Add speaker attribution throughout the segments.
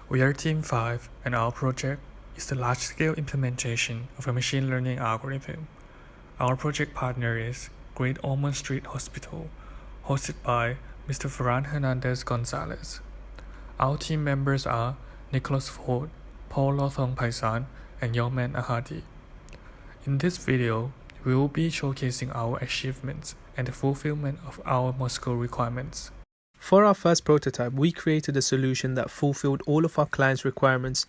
Speaker 1: We are Team 5, and our project is the large-scale implementation of a machine learning algorithm. Our project partner is Great Ormond Street Hospital, hosted by Mr. Ferran Hernandez Gonzalez. Our team members are Nicholas Ford, Paul Lothong Paisan, and Yoman Ahadi. In this video, we will be showcasing our achievements and the fulfillment of our Moscow requirements.
Speaker 2: For our first prototype, we created a solution that fulfilled all of our clients' requirements.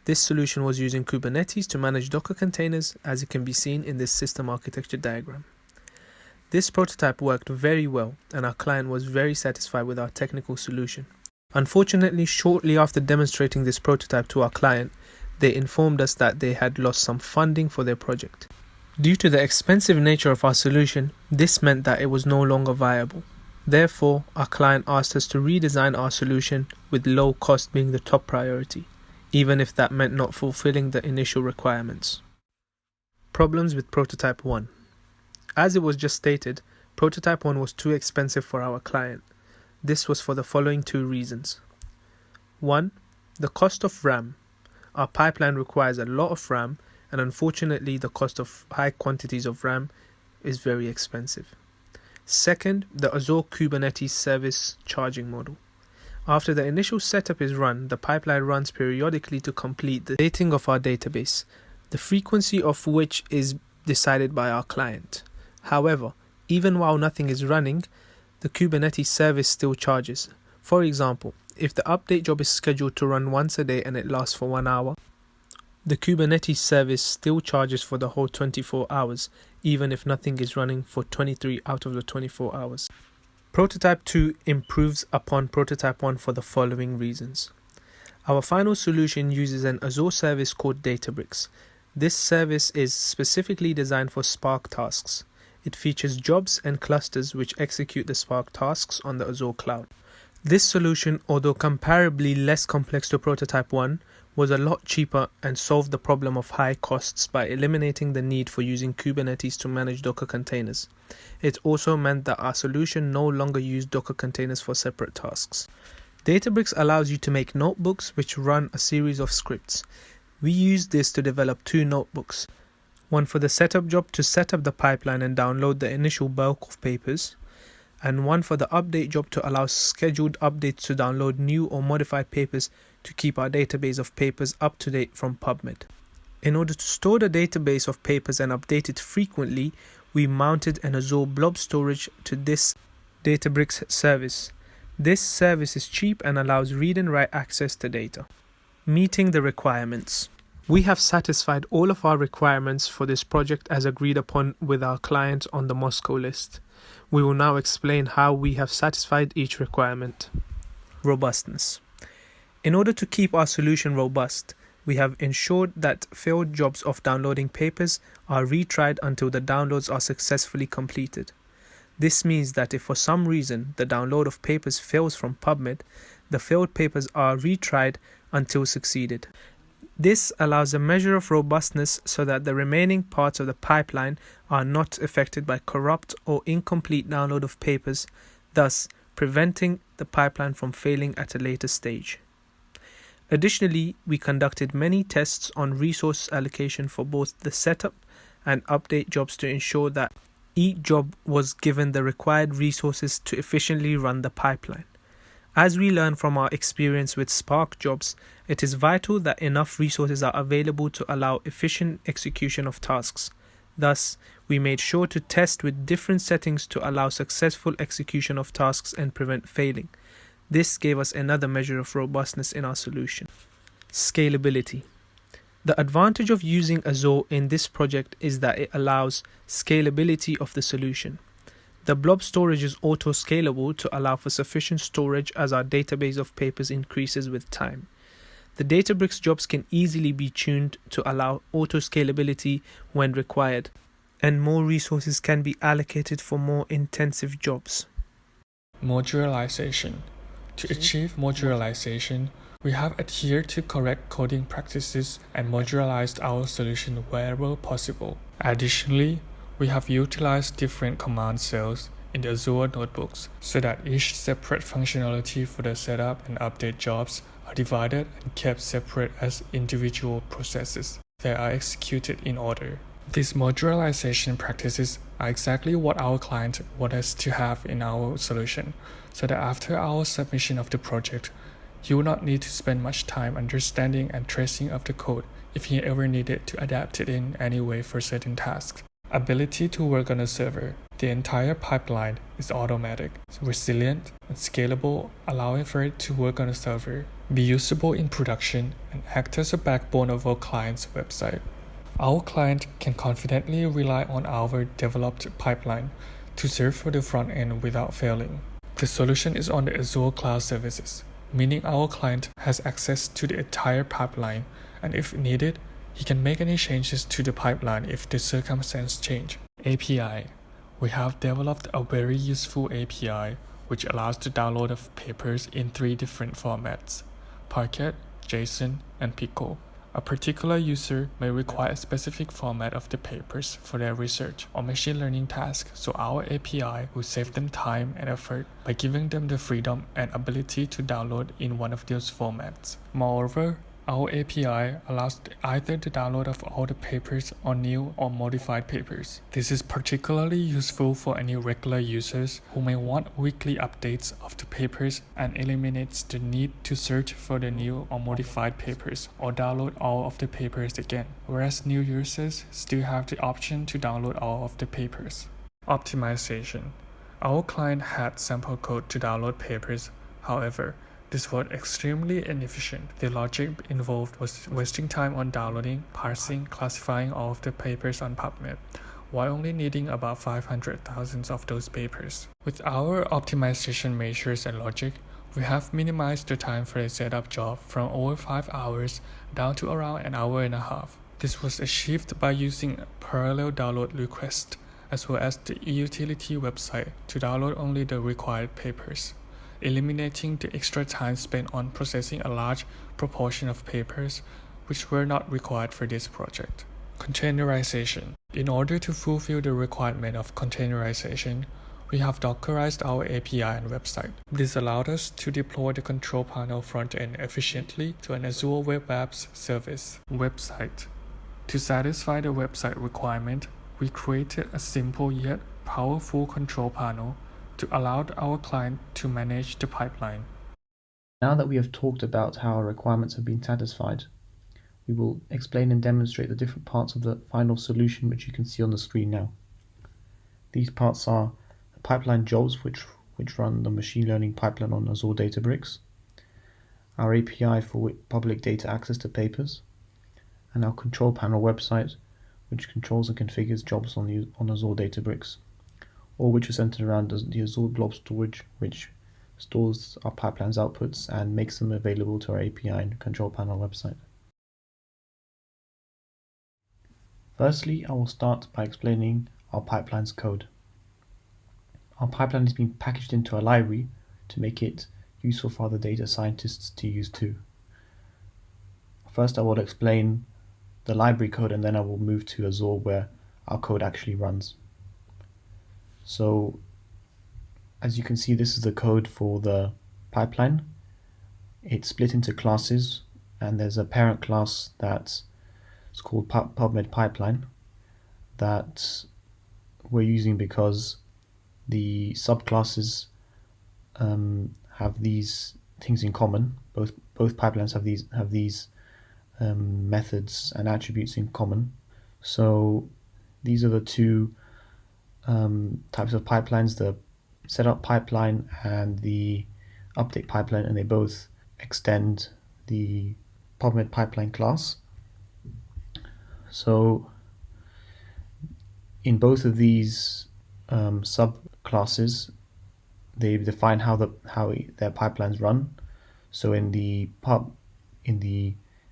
Speaker 2: This solution was using Kubernetes to manage Docker containers, as it can be seen in this system architecture diagram. This prototype worked very well, and our client was very satisfied with our technical solution. Unfortunately, shortly after demonstrating this prototype to our client, they informed us that they had lost some funding for their project. Due to the expensive nature of our solution, this meant that it was no longer viable. Therefore, our client asked us to redesign our solution, with low cost being the top priority, even if that meant not fulfilling the initial requirements. Problems with Prototype 1. As it was just stated, Prototype 1 was too expensive for our client. This was for the following two reasons. 1. The cost of RAM. Our pipeline requires a lot of RAM, and unfortunately the cost of high quantities of RAM is very expensive. Second, the Azure Kubernetes service charging model. After the initial setup is run, the pipeline runs periodically to complete the dating of our database, the frequency of which is decided by our client. However, even while nothing is running, the Kubernetes service still charges. For example, if the update job is scheduled to run once a day and it lasts for 1 hour, the Kubernetes service still charges for the whole 24 hours, even if nothing is running for 23 out of the 24 hours. Prototype 2 improves upon Prototype 1 for the following reasons. Our final solution uses an Azure service called Databricks. This service is specifically designed for Spark tasks. It features jobs and clusters which execute the Spark tasks on the Azure cloud. This solution, although comparably less complex to Prototype 1, was a lot cheaper and solved the problem of high costs by eliminating the need for using Kubernetes to manage Docker containers. It also meant that our solution no longer used Docker containers for separate tasks. Databricks allows you to make notebooks which run a series of scripts. We used this to develop two notebooks, one for the setup job to set up the pipeline and download the initial bulk of papers, and one for the update job to allow scheduled updates to download new or modified papers to keep our database of papers up to date from PubMed. In order to store the database of papers and update it frequently, we mounted an Azure blob storage to this Databricks service. This service is cheap and allows read and write access to data. Meeting the requirements. We have satisfied all of our requirements for this project as agreed upon with our client on the Moscow list. We will now explain how we have satisfied each requirement. Robustness. In order to keep our solution robust, we have ensured that failed jobs of downloading papers are retried until the downloads are successfully completed. This means that if for some reason the download of papers fails from PubMed, the failed papers are retried until succeeded. This allows a measure of robustness so that the remaining parts of the pipeline are not affected by corrupt or incomplete download of papers, thus preventing the pipeline from failing at a later stage. Additionally, we conducted many tests on resource allocation for both the setup and update jobs to ensure that each job was given the required resources to efficiently run the pipeline. As we learn from our experience with Spark jobs, it is vital that enough resources are available to allow efficient execution of tasks. Thus, we made sure to test with different settings to allow successful execution of tasks and prevent failing. This gave us another measure of robustness in our solution. Scalability. The advantage of using Azure in this project is that it allows scalability of the solution. The blob storage is auto-scalable to allow for sufficient storage as our database of papers increases with time. The Databricks jobs can easily be tuned to allow auto-scalability when required, and more resources can be allocated for more intensive jobs.
Speaker 1: Modularization. To achieve modularization, we have adhered to correct coding practices and modularized our solution wherever possible. Additionally, we have utilized different command cells in the Azure notebooks so that each separate functionality for the setup and update jobs are are divided and kept separate as individual processes that are executed in order. These modularization practices are exactly what our client wants us to have in our solution, so that after our submission of the project, you will not need to spend much time understanding and tracing of the code if you ever needed to adapt it in any way for certain tasks. Ability to work on a server. The entire pipeline is automatic, resilient, and scalable, allowing for it to work on a server, be usable in production, and act as a backbone of our client's website. Our client can confidently rely on our developed pipeline to serve for the front end without failing. The solution is on the Azure Cloud Services, meaning our client has access to the entire pipeline, and if needed, he can make any changes to the pipeline if the circumstances change. API. We have developed a very useful API which allows the download of papers in 3 different formats: Parquet, JSON, and Pico. A particular user may require a specific format of the papers for their research or machine learning task, so our API will save them time and effort by giving them the freedom and ability to download in one of those formats. Moreover, our API allows either the download of all the papers or new or modified papers. This is particularly useful for any regular users who may want weekly updates of the papers and eliminates the need to search for the new or modified papers or download all of the papers again, whereas new users still have the option to download all of the papers. Optimization. Our client had sample code to download papers. However, this was extremely inefficient. The logic involved was wasting time on downloading, parsing, classifying all of the papers on PubMed, while only needing about 500,000 of those papers. With our optimization measures and logic, we have minimized the time for a setup job from over 5 hours down to around an hour and a half. This was achieved by using parallel download requests as well as the utility website to download only the required papers, eliminating the extra time spent on processing a large proportion of papers which were not required for this project. Containerization. In order to fulfill the requirement of containerization, we have Dockerized our API and website. This allowed us to deploy the control panel front-end efficiently to an Azure Web Apps service. Website. To satisfy the website requirement, we created a simple yet powerful control panel to allow our client to manage the pipeline.
Speaker 2: Now that we have talked about how our requirements have been satisfied, we will explain and demonstrate the different parts of the final solution which you can see on the screen now. These parts are the pipeline jobs which run the machine learning pipeline on Azure Databricks, our API for public data access to papers, and our control panel website which controls and configures jobs on Azure Databricks, all which are centered around the Azure Blob Storage, which stores our pipeline's outputs and makes them available to our API and control panel website. Firstly, I will start by explaining our pipeline's code. Our pipeline is being packaged into a library to make it useful for other data scientists to use too. First, I will explain the library code and then I will move to Azure where our code actually runs. So as you can see, this is the code for the pipeline. It's split into classes and there's a parent class that's called PubMed Pipeline that we're using because the subclasses have these things in common. Both pipelines have these methods and attributes in common. So these are the two types of pipelines, the setup pipeline and the update pipeline, and they both extend the PubMed Pipeline class. So in both of these subclasses, they define how their pipelines run. So in the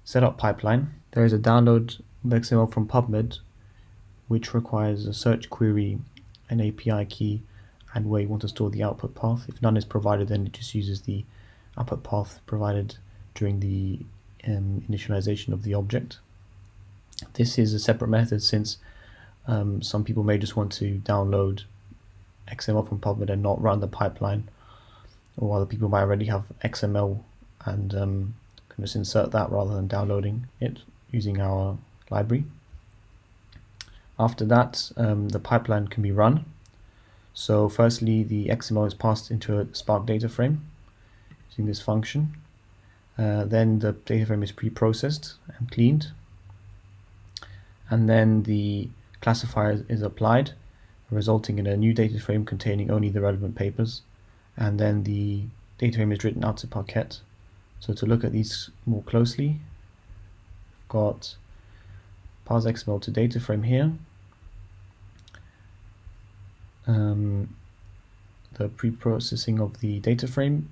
Speaker 2: setup pipeline, there is a download of XML from PubMed, which requires a search query, an API key, and where you want to store the output path. If none is provided, then it just uses the output path provided during the initialization of the object. This is a separate method since some people may just want to download XML from PubMed and not run the pipeline, or other people might already have XML and
Speaker 3: can just insert that rather than downloading it using our library. After that, the pipeline can be run. So firstly, the XML is passed into a Spark data frame using this function. Then the data frame is pre-processed and cleaned. And then the classifier is applied, resulting in a new data frame containing only the relevant papers. And then the data frame is written out to Parquet. So to look at these more closely, we've got parse XML to data frame here. The pre-processing of the data frame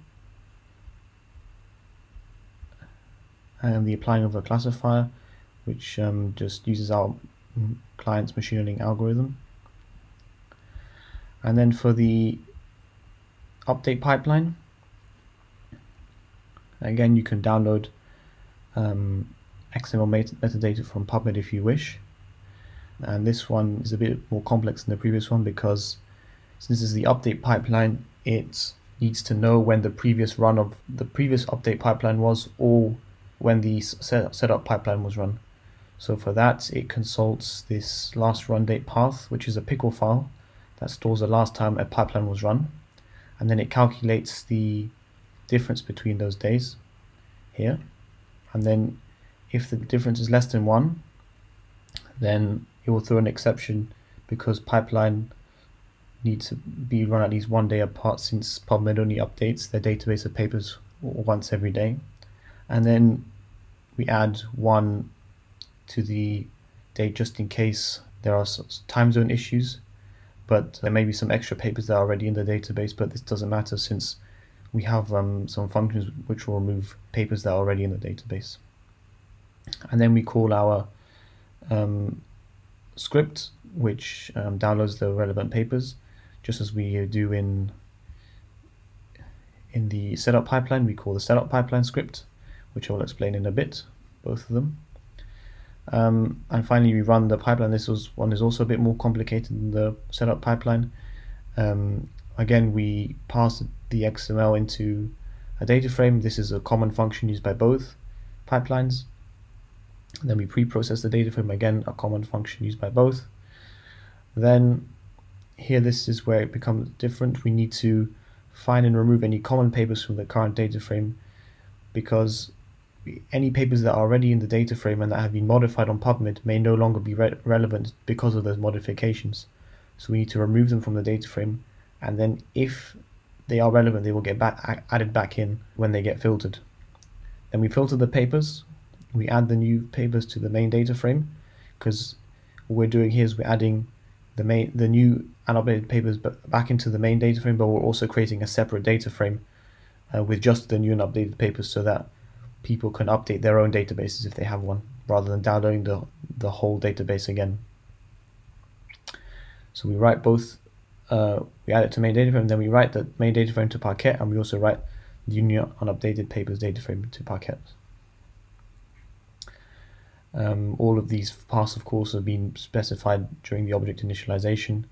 Speaker 3: and the applying of a classifier, which just uses our client's machine learning algorithm. And then for the update pipeline, again, you can download XML metadata from PubMed if you wish. And this one is a bit more complex than the previous one because since this is the update pipeline, it needs to know when the previous run of the previous update pipeline was or when the setup pipeline was run. So for that, it consults this last run date path, which is a pickle file that stores the last time a pipeline was run. And then it calculates the difference between those days here. And then if the difference is less than 1, then it will throw an exception because pipeline needs to be run at least 1 day apart since PubMed only updates their database of papers once every day. And then we add 1 to the date just in case there are time zone issues, but there may be some extra papers that are already in the database, but this doesn't matter since we have some functions which will remove papers that are already in the database. And then we call our script, which downloads the relevant papers, just as we do in the setup pipeline. We call the setup pipeline script, which I will explain in a bit, both of them. And finally, we run the pipeline. This one is also a bit more complicated than the setup pipeline. Again, we pass the XML into a data frame. This is a common function used by both pipelines. Then we pre-process the data frame, again, a common function used by both. Then here, this is where it becomes different. We need to find and remove any common papers from the current data frame because any papers that are already in the data frame and that have been modified on PubMed may no longer be relevant because of those modifications. So we need to remove them from the data frame, and then if they are relevant, they will get added back in when they get filtered. Then we filter the papers. We add the new papers to the main data frame because what we're doing here is we're adding the new and updated papers back into the main data frame, but we're also creating a separate data frame with just the new and updated papers so that people can update their own databases if they have one, rather than downloading the whole database again. So we write both, we add it to main data frame, then we write the main data frame to Parquet, and we also write the new unupdated papers data frame to Parquet. All of these paths, of course, have been specified during the object initialization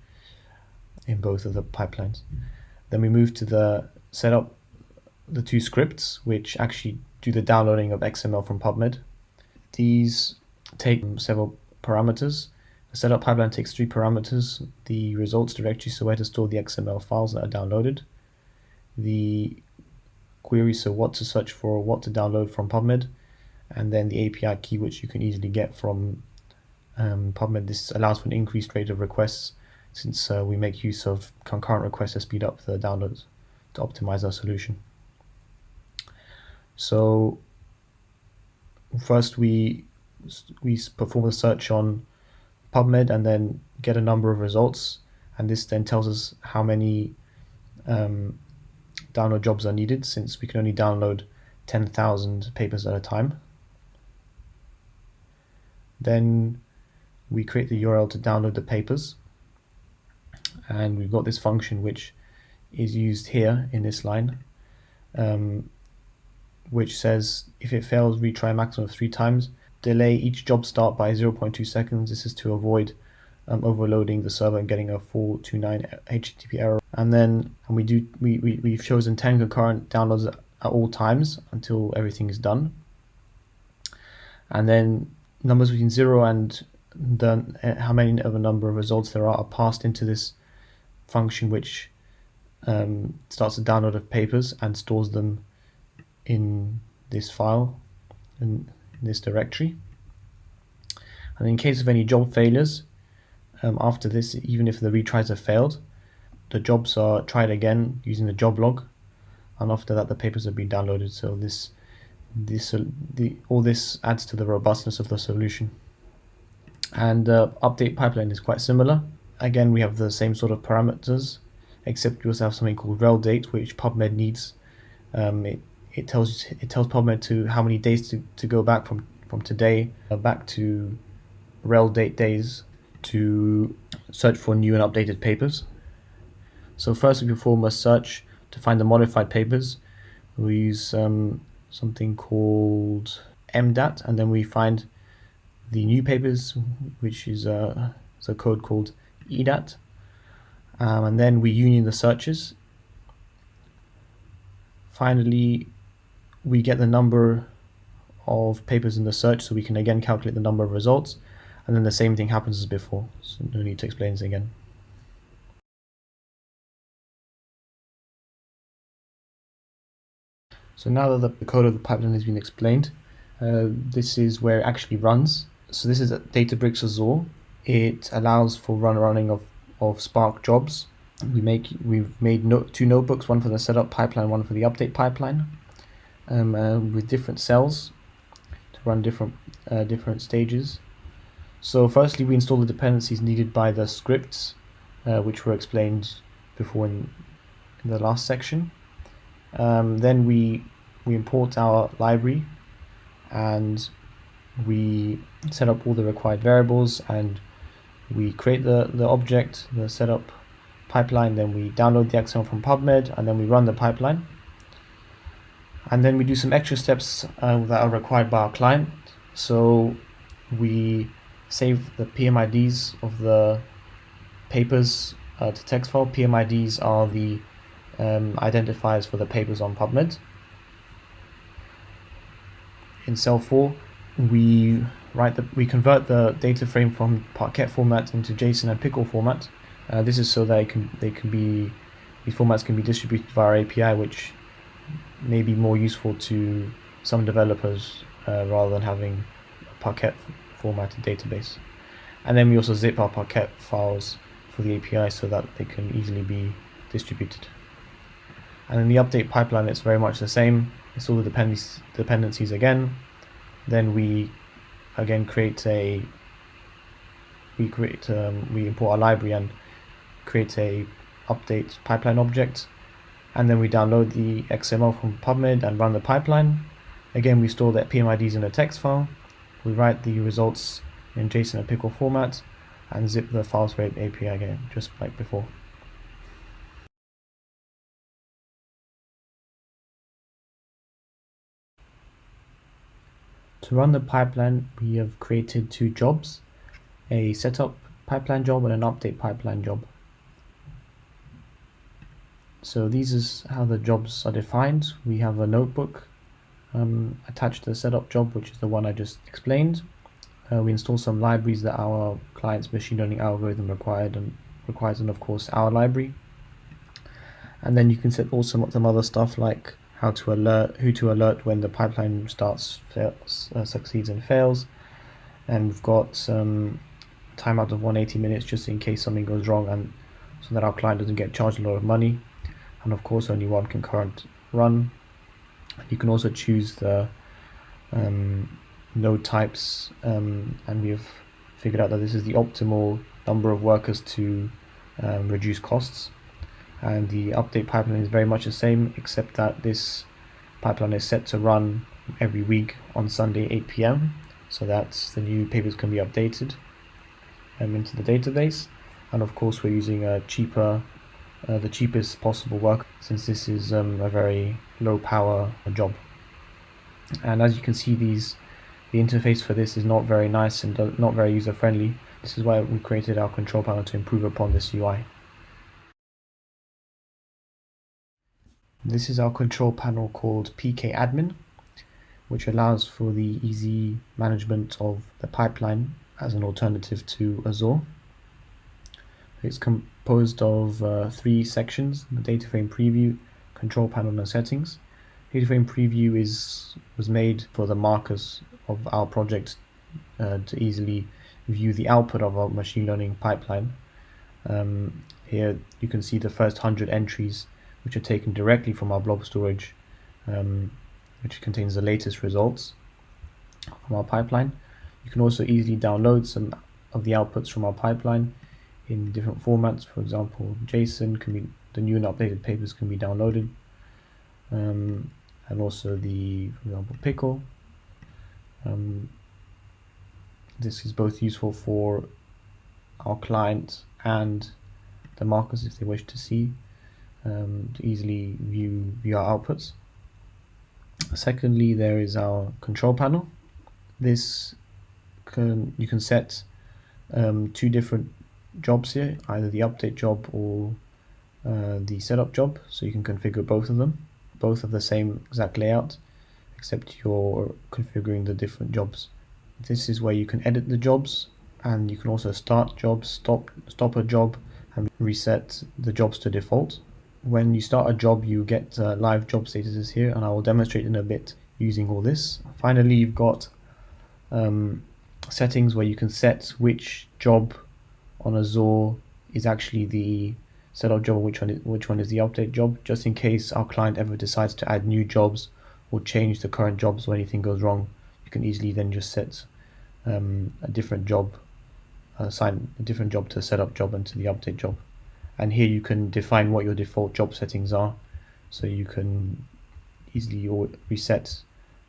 Speaker 3: in both of the pipelines. Then we move to the setup, the two scripts, which actually do the downloading of XML from PubMed. These take several parameters. The setup pipeline takes 3 parameters: the results directory, so where to store the XML files that are downloaded, the query, so what to search for, what to download from PubMed, and then the API key, which you can easily get from PubMed. This allows for an increased rate of requests since we make use of concurrent requests to speed up the downloads to optimize our solution. So first we perform a search on PubMed and then get a number of results, and this then tells us how many download jobs are needed, since we can only download 10,000 papers at a time. Then we create the URL to download the papers, and we've got this function which is used here in this line, which says if it fails, retry a maximum of 3 times. Delay each job start by 0.2 seconds. This is to avoid overloading the server and getting a 429 HTTP error. And then we've chosen 10 concurrent downloads at all times until everything is done. and then numbers between 0 and how many of a number of results there are passed into this function, which starts a download of papers and stores them in this file, in this directory. And in case of any job failures, after this, even if the retries have failed, the jobs are tried again using the job log, and after that the papers have been downloaded. So all this adds to the robustness of the solution. And the update pipeline is quite similar. Again, we have the same sort of parameters, except we also have something called rel date, which PubMed needs. It tells PubMed to how many days to go back from today back to rel date days to search for new and updated papers. So first we perform a search to find the modified papers. We use something called MDAT, and then we find the new papers, which is a code called EDAT, and then we union the searches. Finally, we get the number of papers in the search, so we can again calculate the number of results, and then the same thing happens as before, so no need to explain this again. So now that the code of the pipeline has been explained, this is where it actually runs. So this is Databricks Azure. It allows for running of Spark jobs. We've made two notebooks, one for the setup pipeline, one for the update pipeline, with different cells to run different stages. So firstly, we install the dependencies needed by the scripts, which were explained before in the last section. Then we import our library, and we set up all the required variables, and we create the object, the setup pipeline. Then we download the XML from PubMed, and then we run the pipeline. And then we do some extra steps that are required by our client. So we save the PMIDs of the papers to text file. PMIDs are the identifiers for the papers on PubMed. In cell 4, we convert the data frame from Parquet format into JSON and pickle format. This is so that these formats can be distributed via API, which may be more useful to some developers rather than having a Parquet formatted database. And then we also zip our Parquet files for the API so that they can easily be distributed. And in the update pipeline, it's very much the same. It's all the dependencies again. Then we again we import our library and create a update pipeline object, and then we download the XML from PubMed and run the pipeline. Again, we store the PMIDs in a text file. We write the results in JSON and pickle format and zip the files for API again, just like before. To run the pipeline, we have created two jobs, a setup pipeline job and an update pipeline job. So these is how the jobs are defined. We have a notebook attached to the setup job, which is the one I just explained. We install some libraries that our client's machine learning algorithm requires, and of course our library. And then you can set also some other stuff like who to alert when the pipeline succeeds and fails. And we've got some timeout of 180 minutes just in case something goes wrong, and so that our client doesn't get charged a lot of money. And of course only one concurrent run. You can also choose the node types, and we've figured out that this is the optimal number of workers to reduce costs. And the update pipeline is very much the same, except that this pipeline is set to run every week on Sunday 8 p.m. so that the new papers can be updated into the database. And of course we're using the cheapest possible work, since this is a very low power job. And as you can see, the interface for this is not very nice and not very user friendly. This is why we created our control panel, to improve upon this UI. This is our control panel called PK Admin. which allows for the easy management of the pipeline as an alternative to Azure. It's composed of 3 sections: the data frame preview, control panel, and settings. Data frame preview was made for the markers of our project to easily view the output of our machine learning pipeline. Here you can see the first 100 entries, which are taken directly from our blob storage, which contains the latest results from our pipeline. You can also easily download some of the outputs from our pipeline in different formats. For example, JSON can be, the new and updated papers can be downloaded, and also for example, pickle. This is both useful for our client and the markers if they wish to see, to easily view our outputs. Secondly, there is our control panel. This you can set 2 different jobs here, either the update job or the setup job, so you can configure both of them. Both have the same exact layout, except you're configuring the different jobs. This is where you can edit the jobs, and you can also start jobs, stop a job, and reset the jobs to default. When you start a job, you get live job statuses here, and I will demonstrate in a bit using all this. Finally, you've got settings where you can set which job on Azure is actually the setup job, which one is the update job, just in case our client ever decides to add new jobs or change the current jobs or anything goes wrong. You can easily then just set a different job, assign a different job to the setup job and to the update job. And here you can define what your default job settings are, so you can easily reset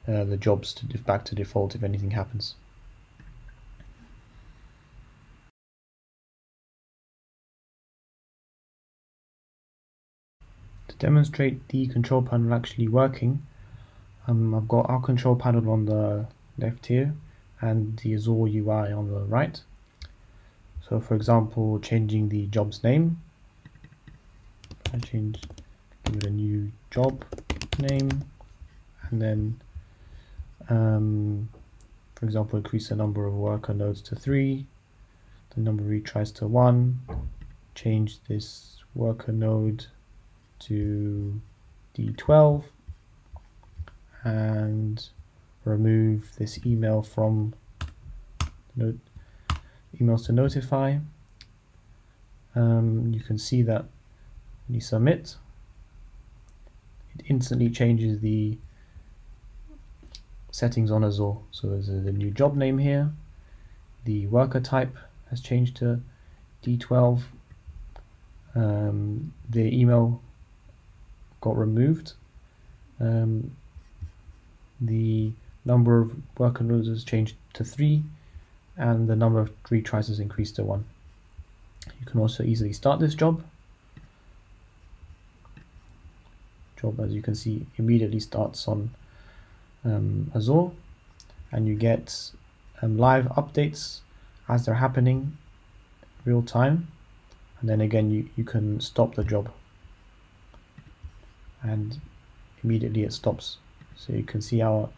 Speaker 3: the jobs back to default if anything happens. To demonstrate the control panel actually working, I've got our control panel on the left here and the Azure UI on the right. So for example, changing the job's name, give it a new job name, and then for example, increase the number of worker nodes to 3, the number of retries to 1, change this worker node to D12, and remove this email from emails to notify. You can see that when you submit, it instantly changes the settings on Azure. So there's the new job name here, the worker type has changed to D12, the email got removed, the number of worker nodes has changed to 3, and the number of retries has increased to 1. You can also easily start this job. As you can see, immediately starts on Azure, and you get live updates as they're happening real time, and then again you can stop the job and immediately it stops. So you can see our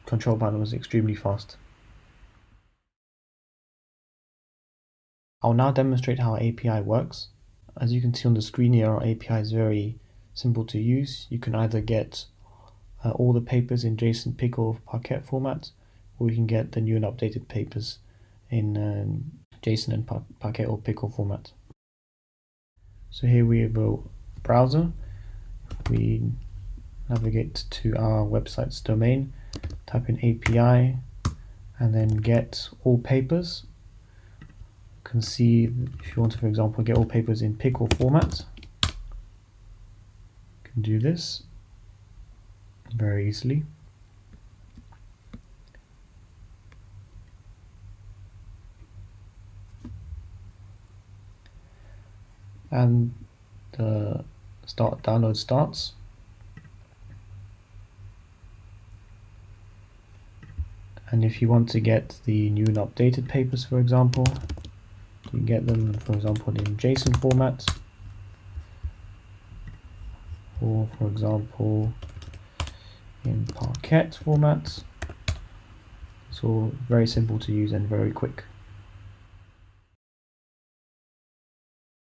Speaker 3: control panel is extremely fast. I'll now demonstrate how our API works. As you can see on the screen here, our API is very simple to use. You can either get all the papers in JSON, pickle, or Parquet format, or you can get the new and updated papers in JSON and Parquet or pickle format. So here we have a browser. We navigate to our website's domain, type in API, and then get all papers. You can see if you want to, for example, get all papers in pickle format, you can do this very easily. And the download starts. And if you want to get the new and updated papers, for example, you can get them, for example, in JSON format, or for example in Parquet format. It's all very simple to use and very quick.